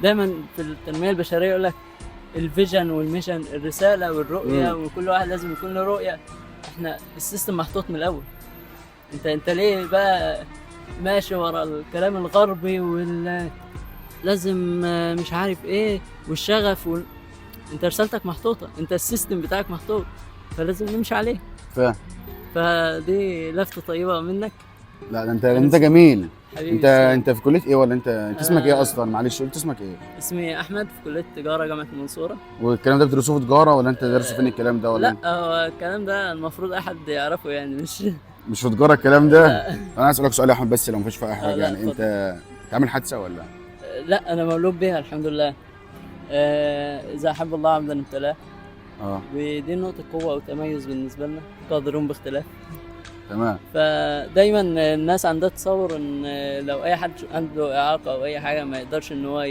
دايما في التنميه البشريه يقول لك الفيجن والميشن، الرساله والرؤيه، وكل واحد لازم يكون له رؤيه. احنا السيستم محطوط من الاول. انت ليه بقى ماشي ورا الكلام الغربي لازم مش عارف ايه والشغف انت رسالتك محطوطه، انت السيستم بتاعك محطوط، فلازم نمشي عليه. فاهم. فدي لفتة طيبة منك. لا ده انت جميل. حبيبي انت في كليه ايه، ولا انت اسمك ايه اصلا؟ معلش قلت اسمك ايه؟ اسمي احمد، في كلية تجارة جامعة المنصورة. والكلام ده بتدرسوه في تجاره، ولا انت دارس فين الكلام ده، ولا لا هو الكلام ده المفروض اي حد يعرفه يعني، مش في تجاره الكلام ده؟ لا. انا عايز اسالك سؤال يا احمد، بس لو مفيش في اي حاجه لا يعني، اتفضل. انت عامل حادثه ولا؟ لا انا مولود بيها الحمد لله. اذا احب الله عبدا ابتلاه. ودي نقطة قوة وتميز بالنسبة لنا، قادرون باختلاف. تمام. فدايما الناس عندها تصور ان لو اي حد عنده اعاقة او اي حاجة ما يقدرش ان هو